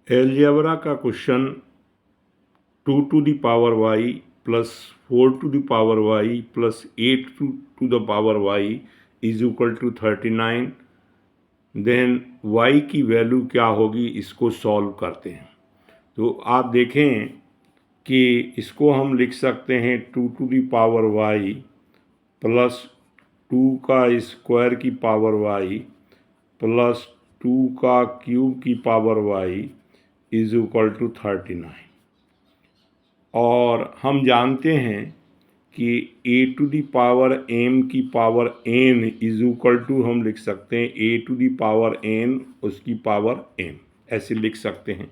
Algebra का question 2 to the power y plus 4 to the power y plus 8 to the power y is equal to 39। Then y की value क्या होगी, इसको solve करते हैं। तो आप देखें कि इसको हम लिख सकते हैं 2 to the power y plus 2 का स्क्वायर की पावर वाई प्लस 2 का क्यूब की power y is equal to 39। और हम जानते हैं कि a to the power m की power n is equal to हम लिख सकते हैं a to the power n उसकी पावर एम, ऐसे लिख सकते हैं।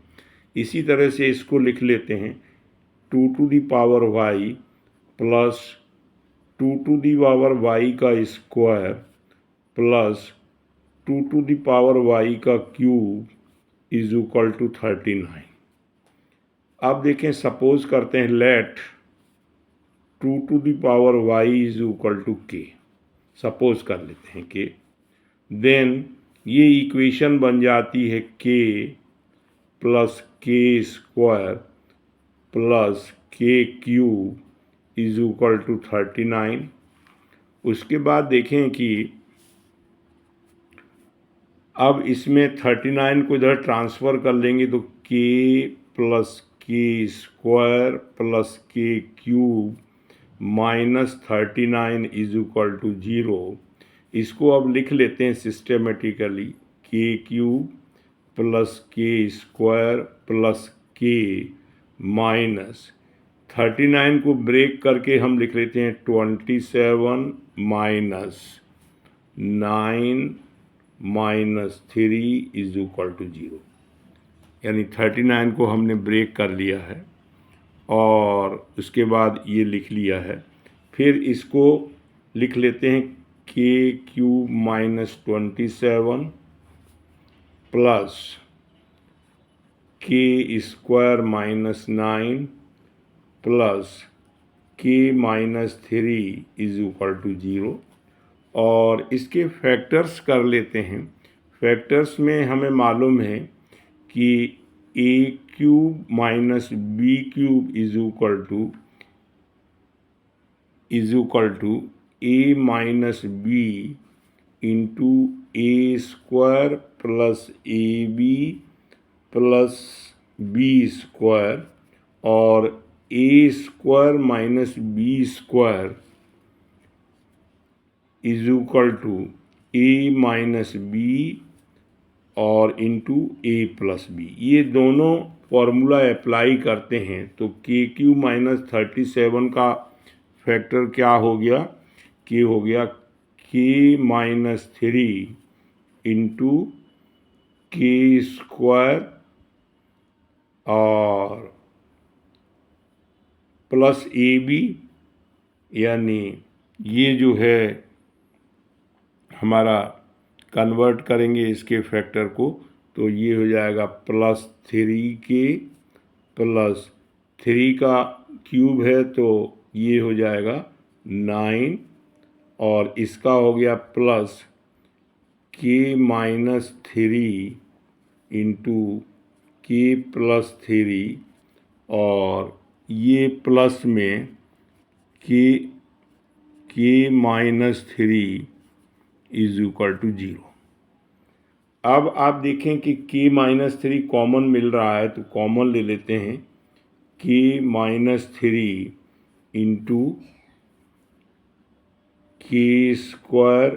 इसी तरह से इसको लिख लेते हैं 2 to the power y plus 2 to the power y का square plus 2 to the power y का क्यूब इज इक्वल टू 39। अब देखें, सपोज करते हैं let 2 to the power y is equal to k, सपोज कर लेते हैं के। देन ये इक्वेशन बन जाती है के plus k square plus k cube is equal to 39। उसके बाद देखें कि अब इसमें 39 को इधर ट्रांसफ़र कर लेंगे तो k plus k square plus k cube minus 39 is equal to 0। इसको अब लिख लेते हैं systematically, k cube plus k square plus k minus 39 को ब्रेक करके हम लिख लेते हैं 27 minus 9 minus 3 is equal to 0। यानी 39 को हमने ब्रेक कर लिया है और उसके बाद ये लिख लिया है। फिर इसको लिख लेते हैं के cube minus 27 plus k square minus 9 plus k minus 3 is equal to 0। और इसके फैक्टर्स कर लेते हैं। फैक्टर्स में हमें मालूम है कि a cube minus b cube is equal to a minus b into a square plus a b plus b square, और a square minus b square is equal to a minus b और into a plus b. ये दोनों formula apply करते हैं तो के Q minus 37 का factor क्या हो गया, के हो गया के माइनस 3 इंटू के स्क्वायर और प्लस ए बी, यानी ये जो है हमारा कन्वर्ट करेंगे इसके फैक्टर को तो ये हो जाएगा प्लस 3 के प्लस 3 का क्यूब है तो ये हो जाएगा 9 और इसका हो गया प्लस के माइनस 3 इंटू के प्लस 3 और ये प्लस में के माइनस 3 इज इक्वल टू 0। अब आप देखें कि के माइनस 3 कॉमन मिल रहा है तो कॉमन ले लेते हैं, के माइनस 3 इंटू के स्क्वायर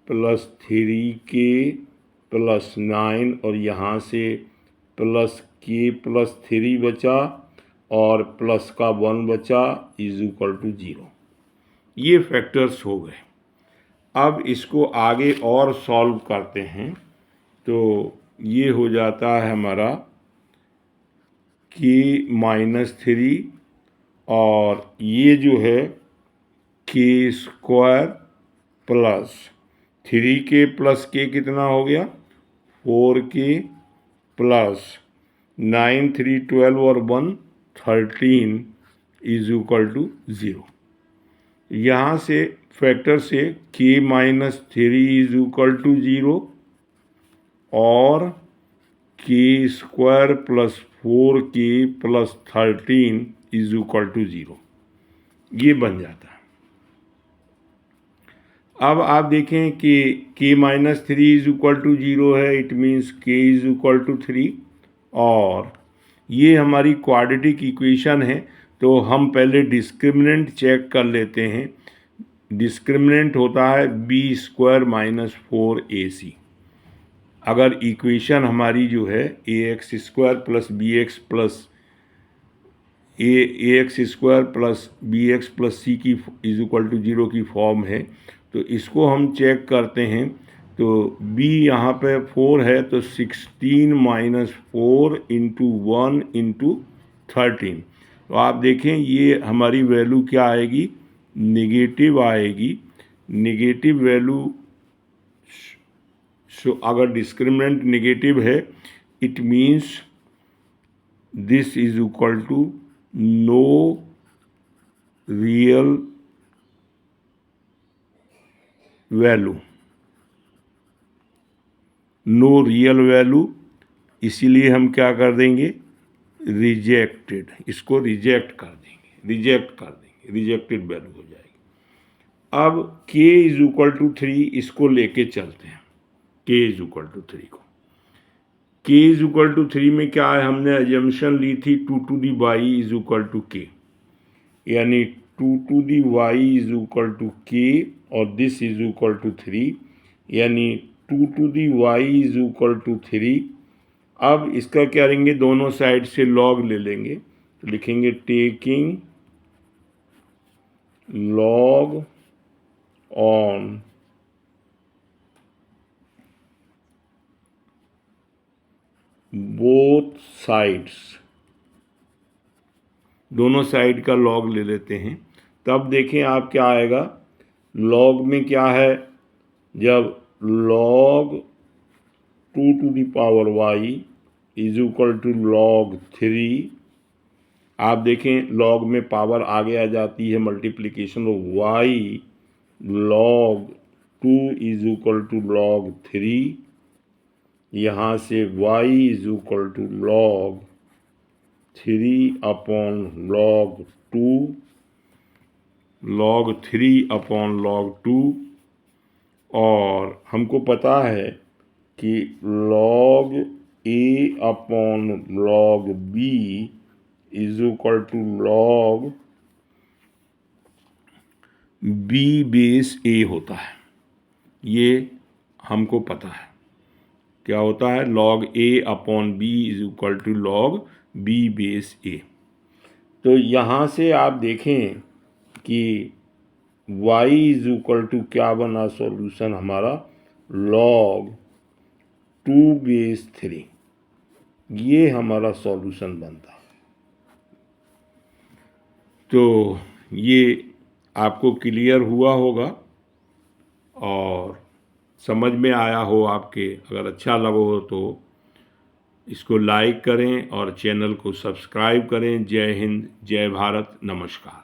प्लस 3 के प्लस 9 और यहाँ से प्लस के प्लस 3 बचा और प्लस का 1 बचा इज इक्वल टू 0। ये फैक्टर्स हो गए। अब इसको आगे और सॉल्व करते हैं तो ये हो जाता है हमारा के माइनस 3 और ये जो है के स्क्वायर प्लस 3 के प्लस के कितना हो गया 4 के प्लस 9 3 12 और 1 13 इज इक्वल टू 0। यहाँ से फैक्टर से के माइनस 3 इज इक्वल टू 0 और k square plus 4k plus 13 is equal to 0, ये बन जाता है। अब आप देखें कि k minus 3 is equal to 0 है, it means k is equal to 3, और ये हमारी क्वाड्रेटिक इक्वेशन है। तो हम पहले डिस्क्रिमिनेंट चेक कर लेते हैं। डिस्क्रिमिनेंट होता है बी स्क्वायर माइनस 4ac। अगर इक्वेशन हमारी जो है a x square plus b x plus a x square plus b x plus c की इज इक्वल टू 0 की फॉर्म है, तो इसको हम चेक करते हैं। तो b यहाँ पे 4 है, तो 16 माइनस 4 इंटू 1 इंटू 13। तो आप देखें ये हमारी वैल्यू क्या आएगी, निगेटिव आएगी। निगेटिव वैल्यू, सो अगर डिस्क्रिमिनेंट निगेटिव है, it means this is equal to no real value, no real value. इसीलिए हम क्या कर देंगे, रिजेक्टेड, इसको रिजेक्ट कर देंगे, रिजेक्टेड वैल्यू हो जाएगी। अब k इज इक्वल टू 3, इसको लेके चलते हैं, k इज इक्वल टू 3 को। k इज इक्वल टू 3 में क्या है, हमने अजम्पशन ली थी 2 to the y is equal to k, यानी 2 to the y is equal to k और दिस इज इक्वल टू 3, यानी 2 to the y is equal to 3। अब इसका क्या लेंगे, दोनों साइड से लॉग ले लेंगे, तो लिखेंगे taking log on both sides, दोनों साइड का लॉग ले लेते हैं। तब देखें आप क्या आएगा, लॉग में क्या है, जब log 2 to the power y is equal to log 3, आप देखें लॉग में पावर आगे आ जाती है, multiplication of y, log 2 is equal to log 3, यहाँ से y is equal to log 3 upon log 2, log 3 upon log 2, और हमको पता है कि log a upon log b is equal to log b base a होता है। ये हमको पता है क्या होता है, log a upon b is equal to log b base a। तो यहाँ से आप देखें कि y इज इक्वल टू क्या बना सॉल्यूशन हमारा, लॉग 2 बेस 3, ये हमारा सॉल्यूशन बनता है। तो ये आपको क्लियर हुआ होगा और समझ में आया हो आपके। अगर अच्छा लगा हो तो इसको लाइक करें और चैनल को सब्सक्राइब करें। जय हिंद, जय भारत, नमस्कार।